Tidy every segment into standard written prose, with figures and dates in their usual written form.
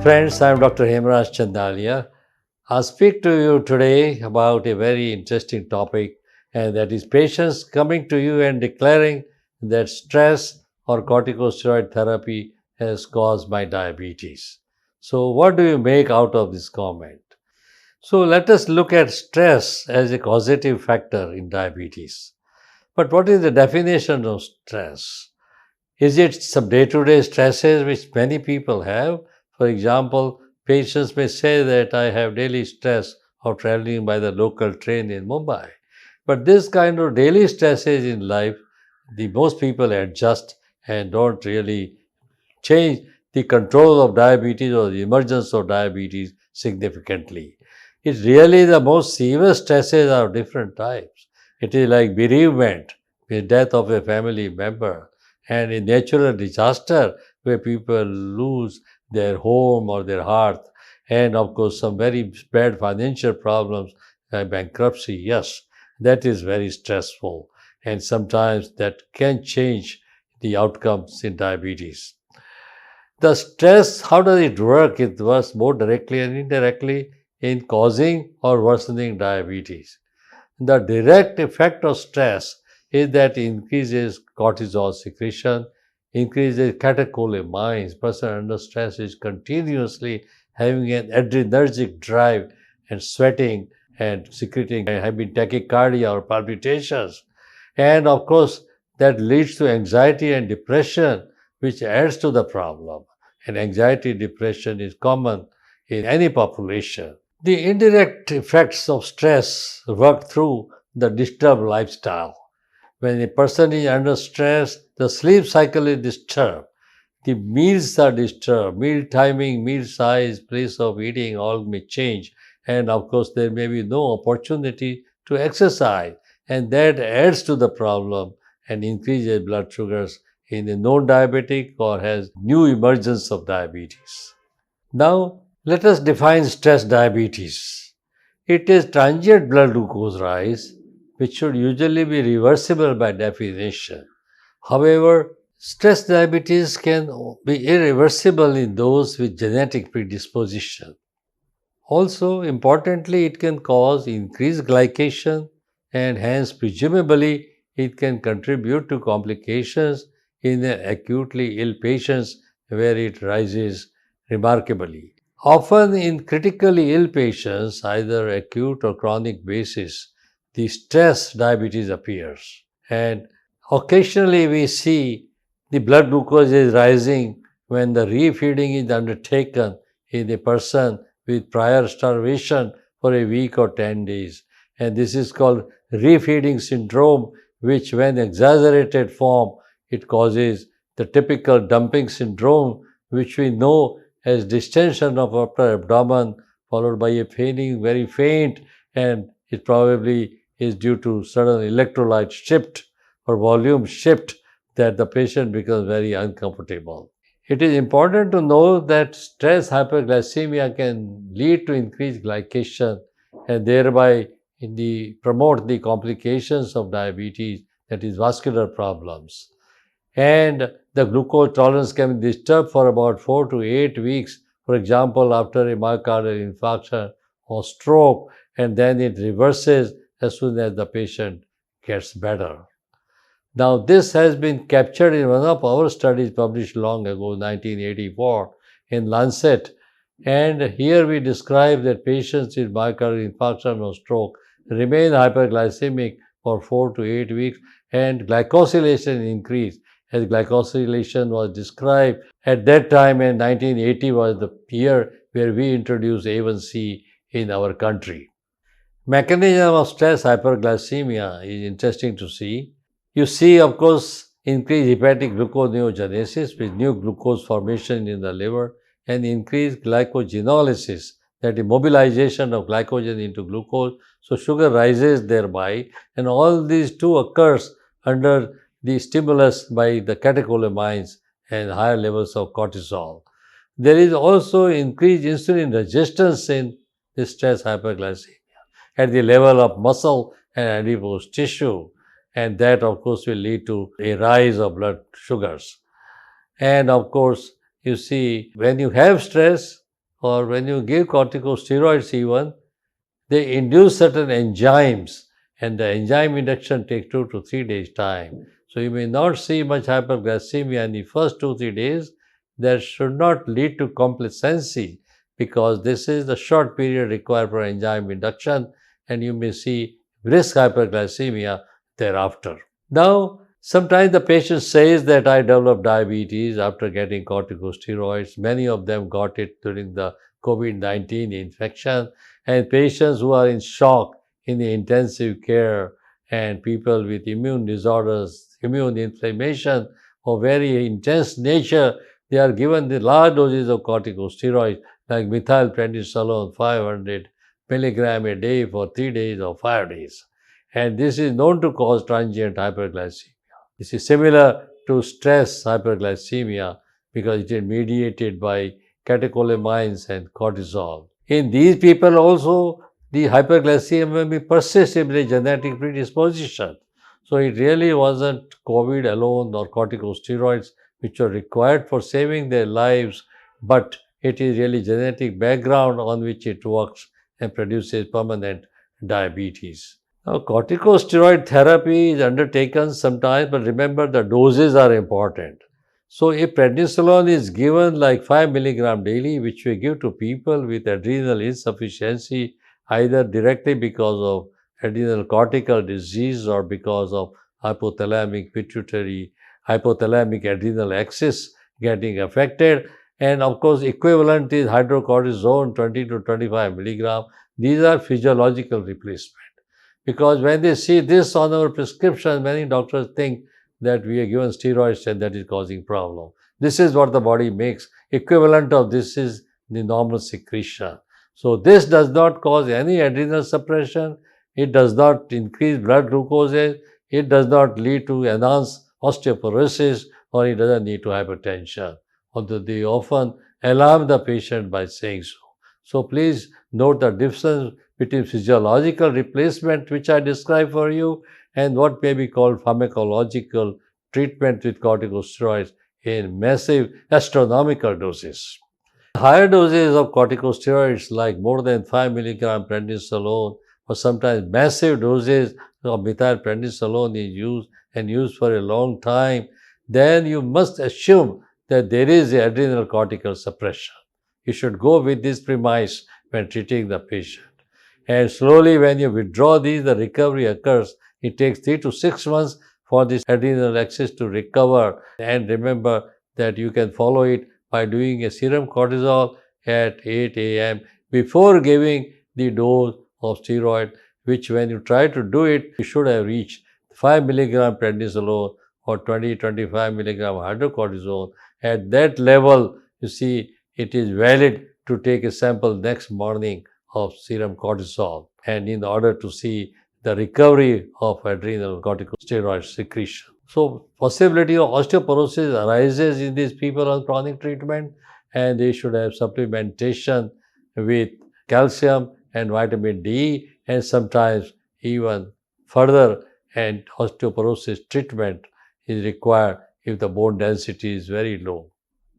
Friends, I am Dr. Hemraj Chandalia. I'll speak to you today about a very interesting topic, and that is patients coming to you and declaring that stress or corticosteroid therapy has caused my diabetes. So, what do you make out of this comment? So, let us look at stress as a causative factor in diabetes. But what is the definition of stress? Is it some day to day stresses which many people have? For example, patients may say that I have daily stress of traveling by the local train in Mumbai. But this kind of daily stresses in life, the most people adjust and don't really change the control of diabetes or the emergence of diabetes significantly. It's really the most severe stresses are of different types. It is like bereavement, the death of a family member, and a natural disaster where people lose their home or their hearth, and of course, some very bad financial problems, bankruptcy. Yes, that is very stressful, and sometimes that can change the outcomes in diabetes. The stress, how does it work? It works more directly and indirectly in causing or worsening diabetes. The direct effect of stress is that it increases cortisol secretion, increases catecholamines. Person under stress is continuously having an adrenergic drive and sweating and secreting and having tachycardia or palpitations. And of course, that leads to anxiety and depression, which adds to the problem. And anxiety, depression is common in any population. The indirect effects of stress work through the disturbed lifestyle. When a person is under stress, the sleep cycle is disturbed. The meals are disturbed. Meal timing, meal size, place of eating all may change. And of course, there may be no opportunity to exercise. And that adds to the problem and increases blood sugars in a non diabetic or has new emergence of diabetes. Now, let us define stress diabetes. It is transient blood glucose rise, which should usually be reversible by definition. However, stress diabetes can be irreversible in those with genetic predisposition. Also, importantly, it can cause increased glycation and hence, presumably, it can contribute to complications in the acutely ill patients where it rises remarkably. Often, in critically ill patients, either acute or chronic basis, the stress diabetes appears. And occasionally, we see the blood glucose is rising when the refeeding is undertaken in a person with prior starvation for a week or 10 days. And this is called refeeding syndrome, which, when exaggerated form, it causes the typical dumping syndrome, which we know as distension of upper abdomen, followed by a feeling very faint, and it probably is due to sudden electrolyte shift or volume shift that the patient becomes very uncomfortable. It is important to know that stress hyperglycemia can lead to increased glycation and thereby promote the complications of diabetes, that is vascular problems. And the glucose tolerance can be disturbed for about 4 to 8 weeks, for example, after a myocardial infarction or stroke, and then it reverses as soon as the patient gets better. Now, this has been captured in one of our studies published long ago, 1984, in Lancet. And here we describe that patients with myocardial infarction or stroke remain hyperglycemic for 4 to 8 weeks and glycosylation increase, as glycosylation was described at that time, in 1980 was the year where we introduced A1C in our country. Mechanism of stress hyperglycemia is interesting to see. You see, of course, increased hepatic gluconeogenesis with new glucose formation in the liver and increased glycogenolysis, that is mobilization of glycogen into glucose, so sugar rises thereby, and all these two occurs under the stimulus by the catecholamines and higher levels of cortisol. There is also increased insulin resistance in the stress hyperglycemia at the level of muscle and adipose tissue, and that of course will lead to a rise of blood sugars. And of course, you see, when you have stress, or when you give corticosteroids even, they induce certain enzymes, and the enzyme induction takes 2 to 3 days time. So you may not see much hyperglycemia in the first 2 3 days. That should not lead to complacency, because this is the short period required for enzyme induction, and you may see brisk hyperglycemia thereafter. Now, sometimes the patient says that I developed diabetes after getting corticosteroids. Many of them got it during the COVID-19 infection, and patients who are in shock in the intensive care, and people with immune disorders, immune inflammation of very intense nature, they are given the large doses of corticosteroids like methylprednisolone 500 milligram a day for 3 days or 5 days. And this is known to cause transient hyperglycemia. This is similar to stress hyperglycemia because it is mediated by catecholamines and cortisol. In these people also, the hyperglycemia may persist in a genetic predisposition. So it really wasn't COVID alone or corticosteroids which were required for saving their lives, but it is really genetic background on which it works and produces permanent diabetes. Now, corticosteroid therapy is undertaken sometimes, but remember the doses are important. So, if prednisolone is given like 5 milligram daily, which we give to people with adrenal insufficiency, either directly because of adrenal cortical disease or because of hypothalamic pituitary, hypothalamic adrenal axis getting affected, and of course, equivalent is hydrocortisone 20 to 25 milligram. These are physiological replacements. Because when they see this on our prescription, many doctors think that we are given steroids and that is causing problem. This is what the body makes. Equivalent of this is the normal secretion. So this does not cause any adrenal suppression. It does not increase blood glucose. It does not lead to enhanced osteoporosis, or it doesn't lead to hypertension. Although they often alarm the patient by saying so. So please note the difference between physiological replacement, which I described for you, and what may be called pharmacological treatment with corticosteroids in massive astronomical doses. Higher doses of corticosteroids, like more than 5 milligram prednisolone, or sometimes massive doses of methylprednisolone is used and used for a long time, then you must assume that there is adrenal cortical suppression. You should go with this premise when treating the patient. And slowly, when you withdraw these, the recovery occurs. It takes 3 to 6 months for this adrenal axis to recover. And remember that you can follow it by doing a serum cortisol at 8 a.m. before giving the dose of steroid, which when you try to do it, you should have reached 5 milligram prednisolone or 20-25 milligram hydrocortisone. At that level, you see, it is valid to take a sample next morning of serum cortisol, and in order to see the recovery of adrenal corticosteroid secretion. So possibility of osteoporosis arises in these people on chronic treatment, and they should have supplementation with calcium and vitamin D, and sometimes even further, and osteoporosis treatment is required if the bone density is very low.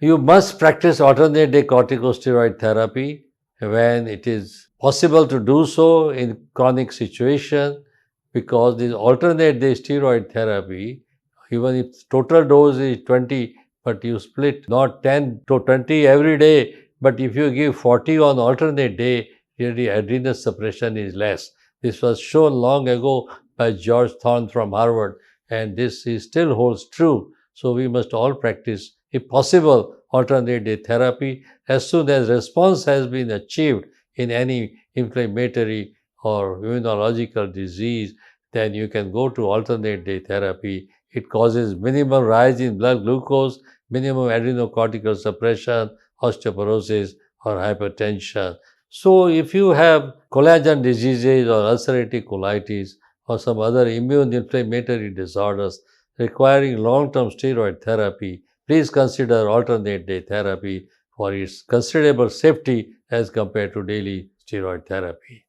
You must practice alternate day corticosteroid therapy when it is possible to do so in chronic situation, because this alternate day steroid therapy, even if total dose is 20, but you split not 10 to 20 every day, but if you give 40 on alternate day, really adrenal suppression is less. This was shown long ago by George Thorne from Harvard, and this still holds true. So we must all practice, if possible, alternate day therapy as soon as response has been achieved in any inflammatory or immunological disease. Then you can go to alternate day therapy. It causes minimal rise in blood glucose, minimum adrenocortical suppression, osteoporosis, or hypertension. So if you have collagen diseases or ulcerative colitis or some other immune inflammatory disorders requiring long-term steroid therapy, please consider alternate day therapy for its considerable safety as compared to daily steroid therapy.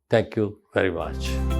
Thank you very much.